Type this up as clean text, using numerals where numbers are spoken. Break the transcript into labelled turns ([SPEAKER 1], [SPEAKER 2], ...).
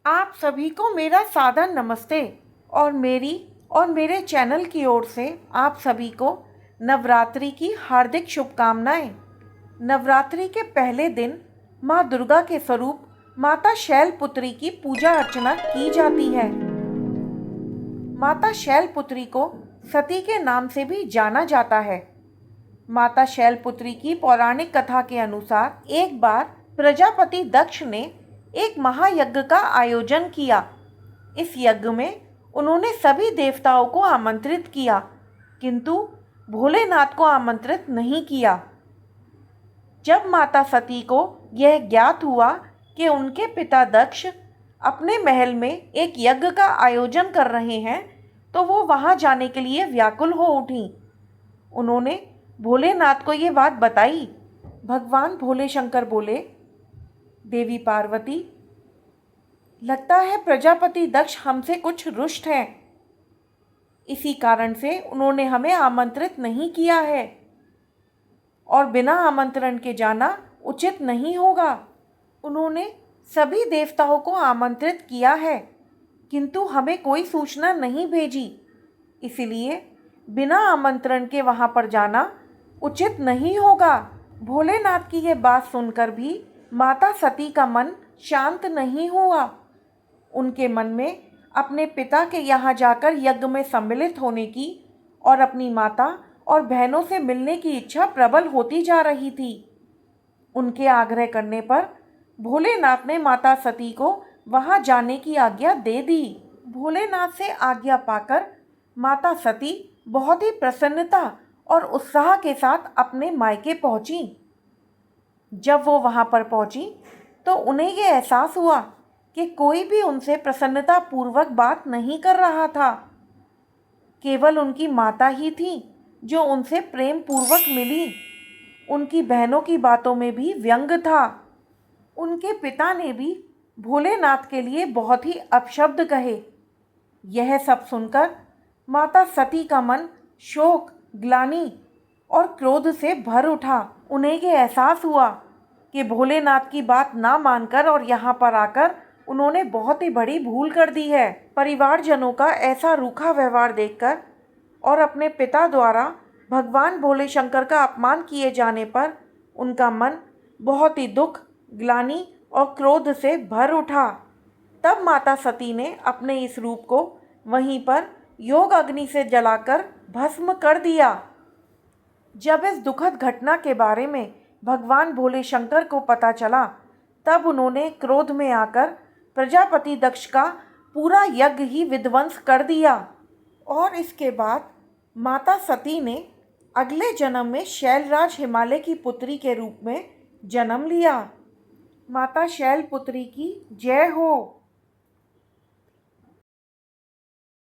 [SPEAKER 1] आप सभी को मेरा सादर नमस्ते और मेरे चैनल की ओर से आप सभी को नवरात्रि की हार्दिक शुभकामनाएं। नवरात्रि के पहले दिन माँ दुर्गा के स्वरूप माता शैलपुत्री की पूजा अर्चना की जाती है। माता शैलपुत्री को सती के नाम से भी जाना जाता है। माता शैलपुत्री की पौराणिक कथा के अनुसार एक बार प्रजापति दक्ष ने एक महायज्ञ का आयोजन किया। इस यज्ञ में उन्होंने सभी देवताओं को आमंत्रित किया, किंतु भोलेनाथ को आमंत्रित नहीं किया। जब माता सती को यह ज्ञात हुआ कि उनके पिता दक्ष अपने महल में एक यज्ञ का आयोजन कर रहे हैं, तो वो वहां जाने के लिए व्याकुल हो उठी। उन्होंने भोलेनाथ को ये बात बताई। भगवान भोले शंकर बोले, देवी पार्वती, लगता है प्रजापति दक्ष हमसे कुछ रुष्ट हैं। इसी कारण से उन्होंने हमें आमंत्रित नहीं किया है और बिना आमंत्रण के जाना उचित नहीं होगा। उन्होंने सभी देवताओं को आमंत्रित किया है, किंतु हमें कोई सूचना नहीं भेजी, इसलिए बिना आमंत्रण के वहां पर जाना उचित नहीं होगा। भोलेनाथ की यह बात सुनकर भी माता सती का मन शांत नहीं हुआ। उनके मन में अपने पिता के यहाँ जाकर यज्ञ में सम्मिलित होने की और अपनी माता और बहनों से मिलने की इच्छा प्रबल होती जा रही थी। उनके आग्रह करने पर भोलेनाथ ने माता सती को वहाँ जाने की आज्ञा दे दी। भोलेनाथ से आज्ञा पाकर माता सती बहुत ही प्रसन्नता और उत्साह के साथ अपने मायके पहुंची। जब वो वहां पर पहुंची तो उन्हें ये एहसास हुआ कि कोई भी उनसे प्रसन्नता पूर्वक बात नहीं कर रहा था। केवल उनकी माता ही थी जो उनसे प्रेम पूर्वक मिली। उनकी बहनों की बातों में भी व्यंग था। उनके पिता ने भी भोलेनाथ के लिए बहुत ही अपशब्द कहे। यह सब सुनकर माता सती का मन शोक, ग्लानि और क्रोध से भर उठा। उन्हें ये एहसास हुआ कि भोलेनाथ की बात ना मानकर और यहाँ पर आकर उन्होंने बहुत ही बड़ी भूल कर दी है। परिवारजनों का ऐसा रूखा व्यवहार देखकर और अपने पिता द्वारा भगवान भोले शंकर का अपमान किए जाने पर उनका मन बहुत ही दुख, ग्लानि और क्रोध से भर उठा। तब माता सती ने अपने इस रूप को वहीं पर योग अग्नि से जलाकर भस्म कर दिया। जब इस दुखद घटना के बारे में भगवान भोले शंकर को पता चला, तब उन्होंने क्रोध में आकर प्रजापति दक्ष का पूरा यज्ञ ही विध्वंस कर दिया। और इसके बाद माता सती ने अगले जन्म में शैलराज हिमालय की पुत्री के रूप में जन्म लिया। माता शैलपुत्री की जय हो।